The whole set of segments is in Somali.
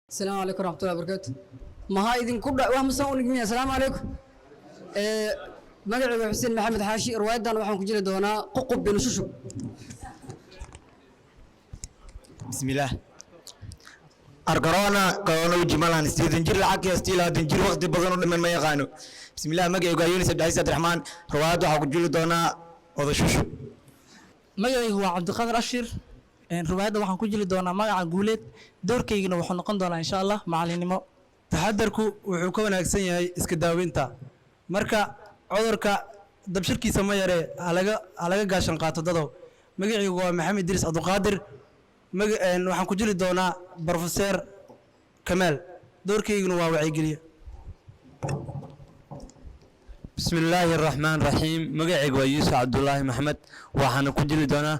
السلام عليكم ورحمة الله وبركاته. ما هاي إذن كبر وهم سوون جميع. السلام عليكم. مقعد حسين محمد حاشي رواية دان وحنا كجيل دونا ققب بين شوشو. بسم الله. أركرانا كانوا يجمعنا نستيدن جيل العكية استيلا دنجيل وقت بظنوا من ما يقانو. بسم الله مقعد يقايون سيد عيسى عبد الرحمن رواية وحنا كجيل دونا وذا شوشو. magacaygu waa cabdiqaadir ashir riwaayadda waxaan ku jili doonaa magaca guuleed doorkaygana wuxuu noqon doonaa insha allah macalinimo taxadarku wuxuu ka wanaagsan yahay iska daaweynta marka cudurka dabshirkiisa ma yare halaga gaashan qaato dadow magacaygu waa maxamed idriis cabdiqaadir waxaan ku jili doonaa professor kamaal doorkayguna waa wacyigeliye بسم الله الرحمن الرحيم مقعق ويوسف عبد الله محمد وحنا كجلي دونا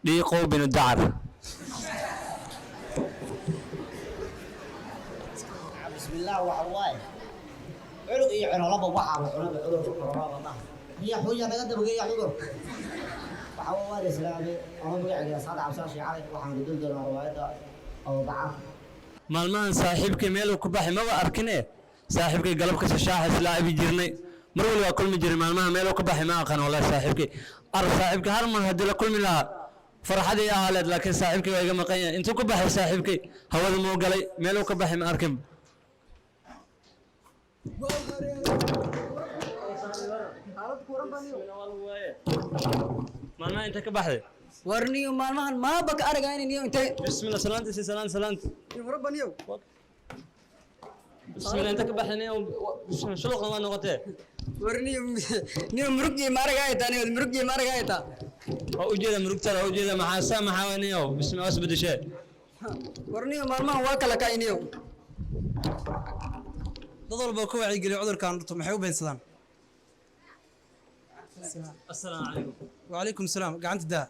ديقو بن الدعر بسم الله وحواي علق إيه عنا لبا وحى وعنا بعذر كورونا ما هي حوجة نقدر بقي عذر وحواي السلامي أنا مقعق يا صاد عبد الشافي علي وحنا جدول دونا رواية أو ضعف مالمان صاحبك ميلو كباحي ما أركنه صاحبك قلبك سشاحس لا أبي جرني مرول وكل مجري مالمان ميلو كباحي ما أقن والله صاحبك أرى صاحبك هرمن هدي كل من لها فرحتي أهلت لكن صاحبك ويجا مقيا أنتو كباحي صاحبك هو المو قلي ميلو كباحي ما أركم مالمان أنت كباحي ورني وما ما بك أرجعين اليوم أنت. بسم الله سلامتي سلامتي ربنا يو. بسم الله أنت كباحي بسم الله شلون قمان نقطة ورني نيو مرقي ما رجعت أنا مرقي ما رجعت. أوجد مرقتر أوجد محاسة محاونيو بسم الله أسبد شيء ورني ما واكل كاينيو. dad walba ku wacyigeliyo cudurkan dhunto maxay u beensadaan السلام عليكم وعليكم السلام gacanta daa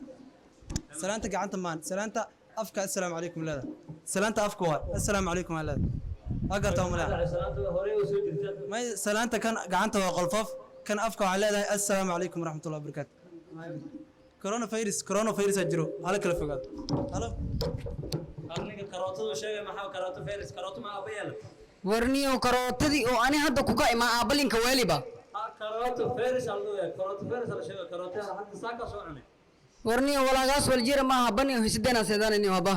salaanta gacanta maan salaanta afka assalaamu calaykum leeda salaanta afka waa assalaamu calaykum leeda agarta umala may salaanta kan gacanta waa qolfof kan afka waxaa leedahay assalaamu calaykum waraxmatullahi wabarakaatu coronavirus jiro hala kala fogaado halo أرنيك كروتو شيء ما حاول كروتو فيروس كروتو ما أبيله ورني وكروتدي وأنا هذا كوكا ما أبلين كوالبا. كروتو فيروس الله كروتو فيروس على شيء كروتو حتى ساكا شو عنه ورني ولا غاس والجير ما هبني وهسدنا سيدنا إني هبا.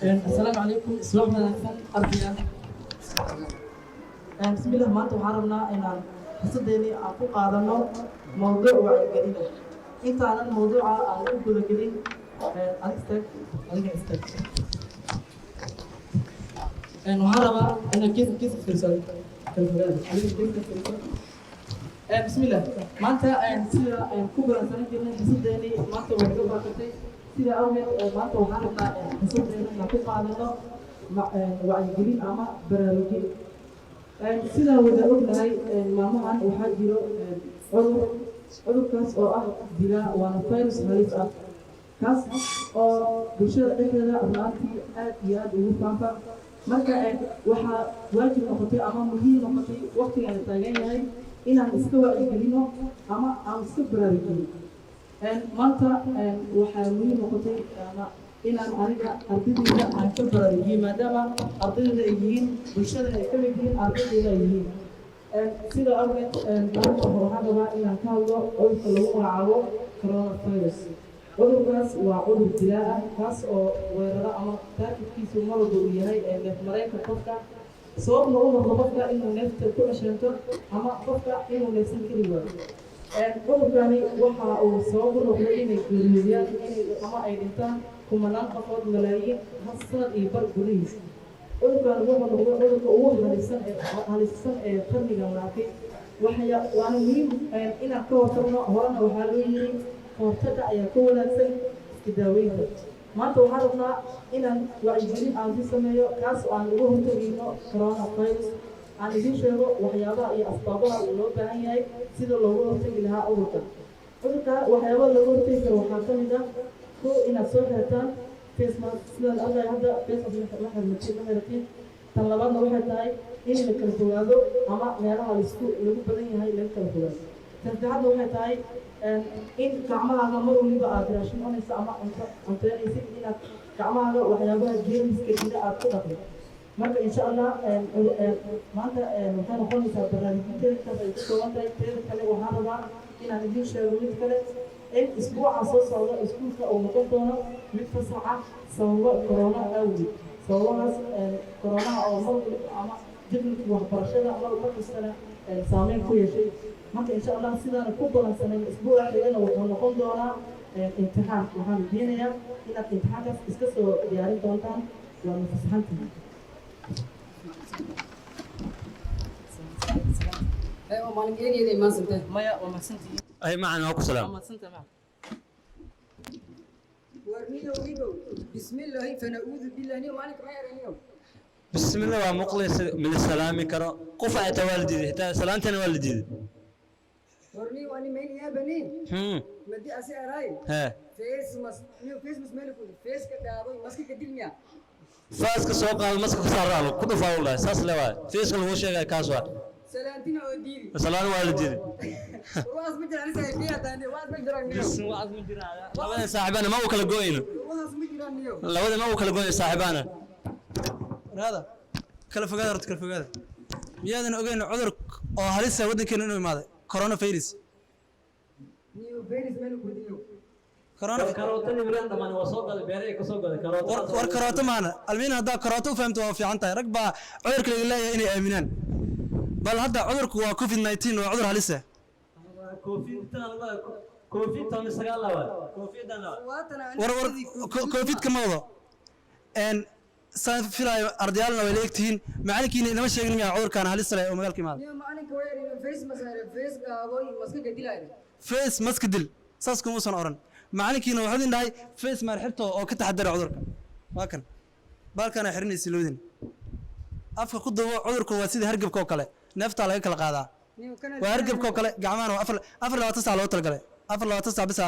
السلام عليكم اسلام ardayda بسم الله maanta waxaan rabnaa inaan xisadeeni aan ku qaadano mowduuc wacyigelin intaanan mowduuca aan u guda gelin waxaan rabaa inaan kiis fiirsado بسم الله maanta sida ku baransan jirnay xisadeeni maanta way ka baaqatay sida awgeed maanta waxaan rabnaa xisadeeni inaan ku qaadano wacyigelin ama baraarujin sidaan wada ognahay maalmahan waxaa jiro cudurkaas oo ah dilaa waana virus halis ah kaas oo bulshada dhexdeeda runaantii aad iyo aad ugu faafa marka waxaa waajib noqotay ama muhiim noqotay waqtigaan taagan yahay inaan iska wacyigelino ama aan iska baraarujino maanta waxaa muhiim noqotay ama inaan aniga ardaydeeda aan ka baraarujiyo maadaama ardaydeeda ay yihiin bulshada ay ka mid yihiin ardaydeeda ay yihiin sida awgeed maanta waxaan rabaa inaan ka hadlo cudurka lagu magacaabo coronavirus cudurkaas waa cudur dilaa ah kaas oo weeraro ama taarkibkiisu mar walba uu yahay neef mareenka qofka sababna u noqdo qofka inuu neefta ku ceshanto ama qofka inuu neefsan kari waayo cudurkani waxa uu sabab u noqday inay geeriyoodaan ama ay dhintaan kumanaan qofood malaayiin sanad iyo bar gudihiisa cudurkan wuxuu noqday cudurka ugu halisan ee qarniga maarkay waana muhiim inaan ka hortagno horena waxaa loo yiri hortaga ayaa ka wanaagsan iska daaweynta maanta waxaan rabnaa inaan wacyigelin aan ku sameeyo kaas oo aan uga hortagayno coronavirus aan idin sheego waxyaabaha iyo asbaabaha loo baahan yahay sida looga hortagi lahaa cudurka waxyaabaha looga hortagi karo waxaa ka mid ah ko inaad soo xirtaan face mask sidaan argay hadda face mask la xirmatiin tan labaadna waxay tahay in la kala fogaado ama meelaha lagu badan yahay laga kala fogaado tan saddexaadna waxay tahay in gacmahaaga mar waliba aad raashin cunaysa ama cunteynaysid inaad gacmahaaga waxyaabaha jeermiska jira aad ku dhaqdo marka insha allah maanta waxay noqonaysaa barnaamijyada intaas ay ku kooban tahay teeda kale waxaan rabaa inaan idiin sheego mid kale in isbuuca soo socda iskuulka uu noqon doono mid fasaxa sababo corona awgeed sababahaas coronaha oo mar waliba ama jadwalka waxbarashada mar kastana saameyn ku yeeshay marka insha allah sidaana ku balansanay isbuuca xigana wuxuu noqon doonaa imtixaan waxaan rajeynayaa inaad imtixaankaas iska soo diyaarin doontaan waa mafasaxantihi أي معنا وأكو سلام ورنيو ويجو بسم الله فنعوذ بالله نيو مالك ما يرنيو بسم الله ومقلص من السلام كرو قفعة والدي سلامتنا والدي ورنيو أنا مين يا بني مدي أسي أراي ها فيس مس نيو فيس مس مالك فيس كده أبوي مسك كدلميا فاسك سوق المسك صار كله فاول ساس لوا فيس كل وش كاسوا سلامتنا وديري سلام والدي واس مجرى أنا سايبيها تاني واس مجرى نيو واس مجرى لو صاحبنا ما وكل جوين واس مجرى نيو لو ما وكل جوين صاحبنا هذا kala fogaada kala fogaada miyaadan ogeyn cudur oo halis ah wadankeena inuu imaaday corona virus نيو فيس مالك وديو corona karootadii wilaan dhamaan waa soo gaday beeray ka soo gaday karooto war karooto maana almiina hadda karooto u fahamto waa fiican tahay rag baa cudurka laga leeyahay inay aaminaan bal hadda cudurku waa covid-19 waa cudur halis ah covid tan sagaal lawa covid dan war covid kama wado saan filayo ardayaalna way leegtihiin macalinkiina inama sheegin miyaa cudurkan halis leh oo magaalka imaada نيو مالك وين فيس مسألة فيس أبوي مسك كدلاي face mask dil saas kuma soo oran macalinkiina wuxuu idin dhahay face maar xirto oo ka taxadara cudurka waa kan baalkana xirinaysa loodin afka ku dawo cudurku waa sida hargabka oo kale neefta laga kala qaadaa نيو كان waa hargabka oo kale gacmaha waa afar 20 saac loo talgalay 24 saac bis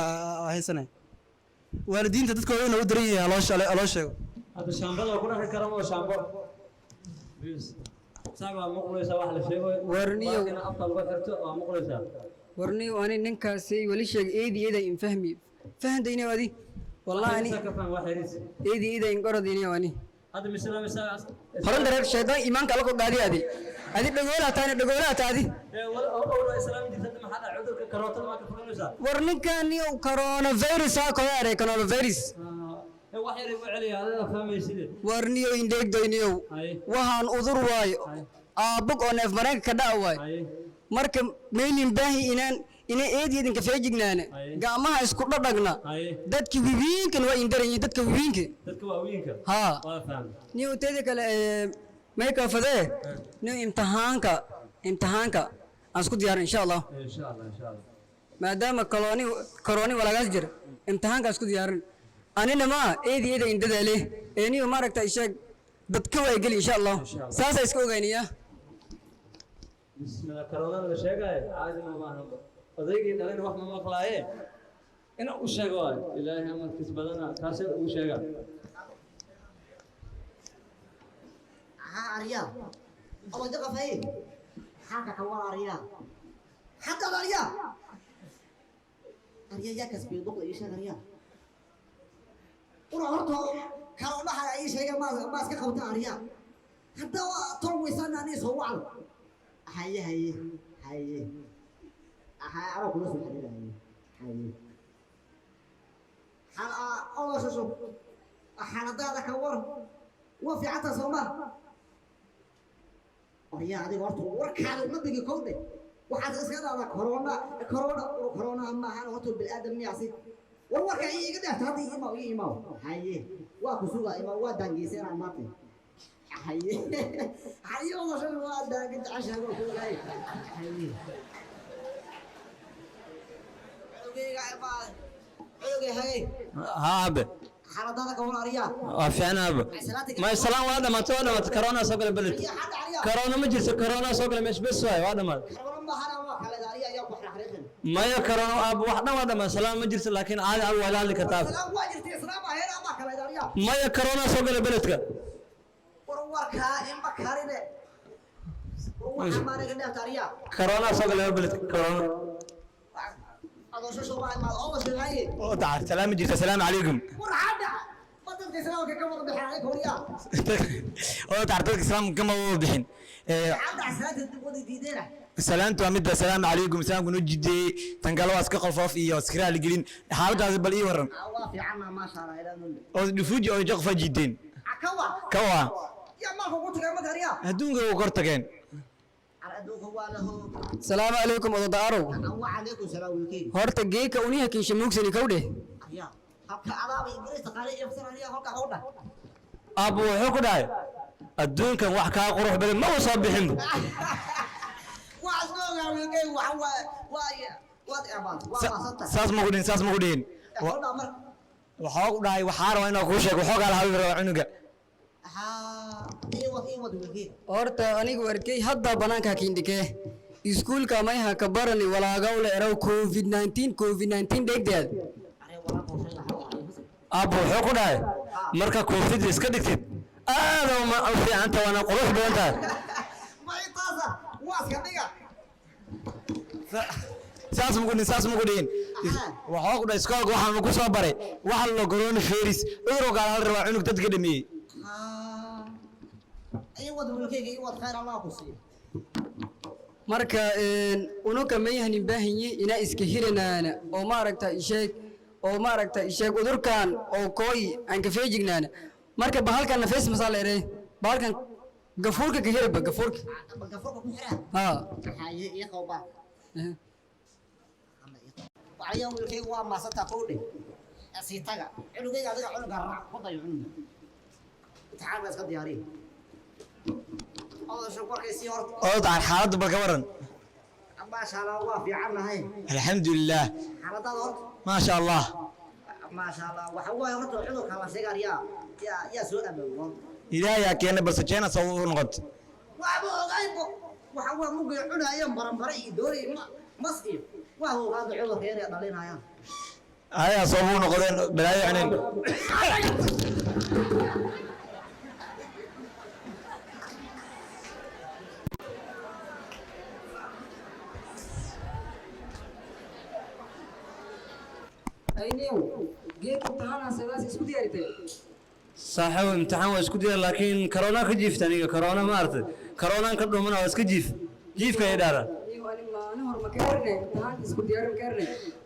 haysanay waalidiinta dadka weyn u daran yahay loo sheego هذا شامبو وكنا في كرم وشامبو بس سامع مقلوسة واحد شيء ورنيو. أنا أفضل وحرته مقلوسة ورني وأنا ننكاسي ولا شيء إيدي إن فهمي فهم ديني ودي والله أني كفن واحد إيدي إن ديني وأني هذا مثلا فرن درك الشيطان إيمان كلامك قاعد هذه دقولة تاني دقولة هذه أول إسلام جديد ما حدا عذر كروتة ما كفنوسة ورني كان يو كورونا فيروس كوارع كورونا فيروس واحد يقول عليه هذا فهم يصير ورني إن ديك دينيو وهان أذر واي أبوك أنا في مريك كذا واي مركب مين باهي إن إيدي إذا كفاجئنا جامعة إسكولا دعنا دتك ويبين كن وين درني دتك ويبين كن تتكوّينك ها فاهم نيو تيجي كلا مايك فده نيو امتحانك أسكت ديار إن شاء الله إن شاء الله إن شاء الله ما دام كوروني ولا جزجر امتحانك أسكت ديار أنا نما إيدي إن دلله نيو ما ركت إيشك دتكوا يقول إن شاء الله ساسا إسكو غنيا بسم الله كورونا ولا شيء عادي ما هم أذيك إن أنا واحد ما خلاص إنه وشيء إلهي هم كسبنا كاسر وشيء ها أريا أول دقة فين حاجة كوار أريا حتى أريا يا كسبي دقة إيش أريا ورحته كورونا على أي شيء ما أسكت خوته أريا حتى توي سنة نيس هو على هاي أنا كل شيء هاي حنا أول شيء حنا ضاع كوار وفي عطا صوما أريا هذه ورطة ورك هذا ما بيجي كودي وحد إسكال على كورونا أما هذا ورطة بالآدم مياسي والورك أي كده هذه إما هاي وكسوغا إما ودانجي سير ماتي هاي والله شو ودانجي عشان أقول هاي ها أبي حالتها كورونا أريا أفعنا أبي ما السلام واحد ما تونا ما كورونا سوق البلد كورونا ما جلس كورونا سوق مش بس واحد ما ما يا كورونا أبو واحد ما السلام ما جلس لكن عاد أول اللي كتاب سلام واجرتي سلام هنا ما kala ilaaliya maya corona soo galay beledka warwarka in bakarine waxa maanaga dhaftariya corona soo galay beledka corona adoo soo baa ma oo wasaaye oo taar salaam jirta salaam calaykum warhada badalka islaamka ka wada bixay kooriya oo taar dadka islaamka kama wada bixin hadda asraad wada diidana salaantu waa midda salaam calaykum salaamku noo jidee tan kale waa iska qolfoof iyo iskiraal gelin xaaladaas bal ii waran waa fiican ma sha Allah ilaahay oo dhufuuji oo jaqfa jideen kawa ya ma ku tagay ma kariya adduunka u kor tageen adduunka waa lahu salaamu calaykum odadaaro wa calaykum salaam wiilkii horta geeka uniha kiisha muugsani kawdhe ya habka adaaba ingiriis taqaani iyo fasaliya halka hawdha abu wuxuu ku dhahay adduunkan wax ka qurux badan ma soo bixin saas ma gudin waxaa ku dhahay waxaa rabaa inaan kuu sheego waxoogaa la hadli rabaa cunuga horta anigu arkay hadda banaanka kiindhikee iskuulka mayha ka barani walaagawle eraw covid-19 dhegdeed abu wuxuu ku dhahay marka covid iska dhigtid aad ma u fiicanta waana qurux badan tahay saas ma gudin waxaa ku dhahay iskoolka waxaan ku soo baray waxa la corona virus cudurka kale hal rabaa cunug dadka dhameeyey marka unuka mayhanin baahanyi inaa iska hiranaana oo maaragta isheeg udurkan oo kooy aan ka feejignaana marka bahalkan nafeys masaa leerey bahalkan gafuurka ka hiraba gafuurka haa وعليا ويلكي waa maasata koodhe asiitaga cunugayga adiga cunuga raac ku dayo cunuga imtixaan iska diyaariyo oo shaqorkay si hor oo taar xaaladda bal ka waran ma sha Allah waa fiican nahay alxamdulillah xaaladda hor ma sha Allah waxa waa horta cunugka la sheegaya ya soo dhameeyo ilaahay keena balse jeena soo noqot waxa waa mugay cunayaan baranbara iyo doori masqi waa hoo qaad cudurka yar dhalinaya ayaa soo noqdeen balaayo عنين صاحب امتحان واسكو دير لكن كورونا كجيفت انيغا كورونا ما ارتي كورونا كدومنا واسكو جيف كاي دارا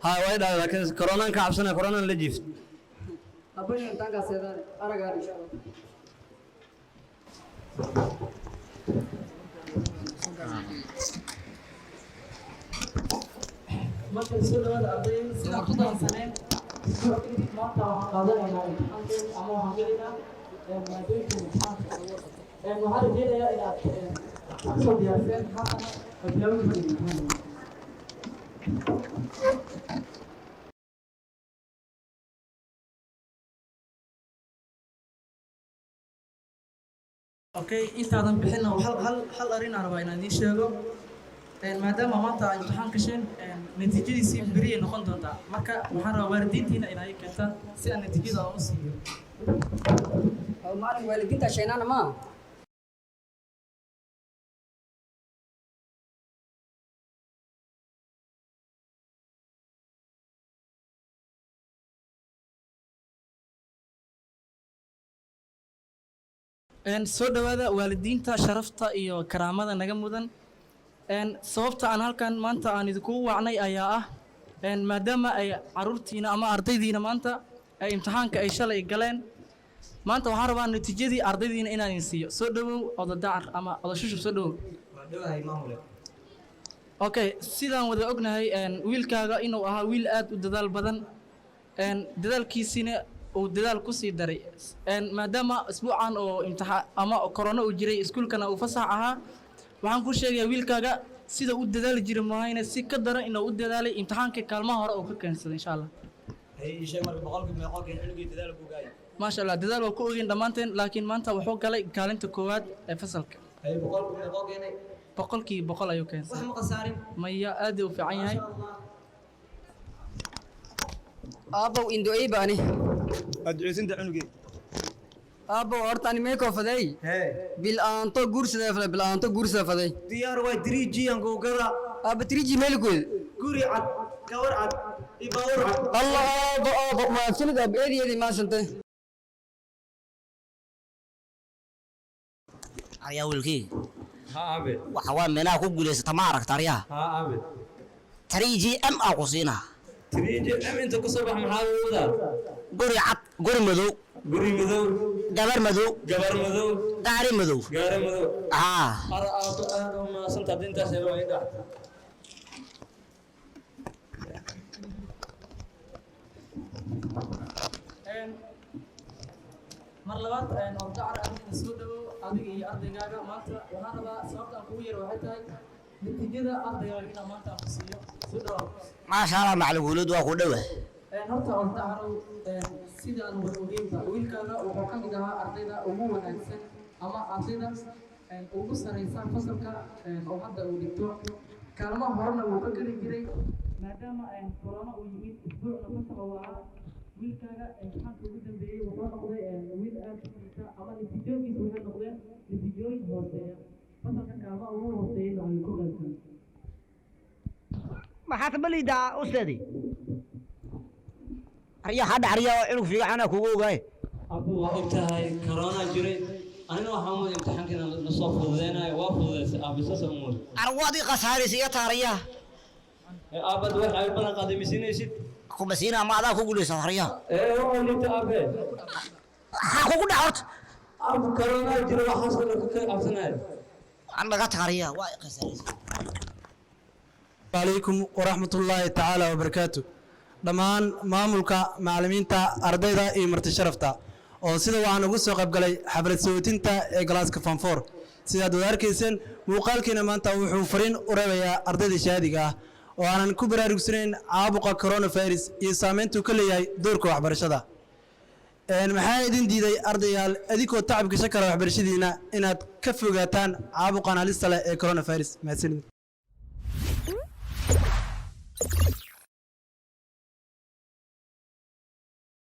ها واي دارا لكن كورونا كعبسنا كورونا لا جيفت أبني أنت كاسة أرجع إن شاء الله. ما تنسوا هذا أبين سنة سنة ما تعقدنا يعني أنتم أمو هنجرنا ما بينكم حاجة إنه هذا جينا إلى أقصى ديارين حاجة اليوم اوكي intaadan bixin hal arin aan rabaa inaan idiin sheego maadaama maanta ay imtixaan gasheen natiijadiisii beri ay noqon doontaa marka waxaan rabaa waalidiintiina inay keentaan si aan natiijada u siiyo maalin waalidiinta sheenana ma soo dhawaada waalidiinta sharafta iyo karaamada naga mudan sababta aan halkan maanta aan idinku wacnay ayaa ah maadaama ay caruurtiina ama ardaydiina maanta ay imtixaanka ay shalay galeen maanta waxaan rabaa natiijadii ardaydiina inaan idin siiyo soo dhawow odadacar ama odashushub soo dhawow okay sidaan wada ognahay wiilkaaga inuu ahaa wiil aad u dadaal badan dadaalkiisina uu dadaal ku sii daray maadaama isbuucan oo imtixaan ama corona uu jiray iskuulkana uu fasax ahaa waxaan ku sheegayaa wiilkaaga sida u dadaali jiray maahayna si ka daran inuu u dadaalay imtixaanka kaalmaha hore uu ka keensaday insha Allah maasha Allah dadaal waa ku ogeyn dhammaanteen laakiin maanta wuxuu galay kaalinta koowaad ee fasalka boqolkiiba boqol ayuu keensaday maya aad u fiican yahay aabow indooy baani adduusinta cunugay aabbo horta ani mee koofaday bil aanto guursaday fale bil aanto guursaday faday diyaar waa 3G aan googada aabba 3G meelkood guri cad gawar cad ibaawar cad allah aabbo ma sanad aab eediyadi ma santay aryaa wiilkii ها أبي waxa waa meelaha ku guuleysata ma aragta aryaa ها أبي 3G M aan ku siinaa تريد أم أنت كصبح محاولة guri cad guri madow قري مذو gabar madow جبر مذو gaari madow قاري مذو aa أنا ما سنت دين تسير ويدا mar labaad ordacar adiga soo dhawo adiga iyo ardaygaaga maanta waxaan rabaa sababta aan kugu yar waxay tahay natiijada ardaygaaga inaan maanta aan ku siiyo soo dhawo maasha Allah macallin guulad waa ku dhawa horta ordacarow sidaan wada ogeynta wiilkaaga wuxuu ka mid ahaa ardayda ugu wanaagsan ama ardayda ugu sareysa fasalka oo hadda uu dhigto kaalmaha horena wuu ka geli jiray maadaama corona uu yimid isbuucna fasaxa uu ahaa wiilkaaga imtixaanka ugu dambeeyey wuxuu noqday wiil aad u liita ama natiijooyinkiisa waxay noqdeen natiijooyin hooseeya fasalka kaalmaha ugu hooseeyeyna ayuu ku gaarsan maxaad baliida ustaadi aryaa hadda aryaa cunug fiican kugu ogaay أبو وقتها هاي كورونا جري أنا وحمود امتحان كنا نصف فضينا وافضل أبي ساس أمور arwaadi qasaarisi iyo taariya أبد واحد أبي بنا قادم يسيني يسيد kuma siina ma adaa ku guuleysan aryaa إيه هو اللي تأبى ha kugu dhacort أبو كورونا جري وحصل لك أبسنا annaga taariya waa qasaarisi عليكم ورحمة الله تعالى وبركاته dhammaan maamulka macallimiinta ardayda iyo marti sharafta oo sida waxaan ugu soo qayb galay xaflad sootinta ee galaaska fanfoor sidaad wada arkayseen muuqaalkiina maanta wuxuu fariin u reebayaa ardayda shahaadiga ah oo aanan ku baraarugsanayn caabuqa coronavirus iyo saameyntuu ka leeyahay doorka waxbarashada maxaa idin diiday ardayaal adinkoo tacab gashan kara waxbarashadiina inaad ka fogaataan caabuqan halista leh ee coronavirus mahadsanid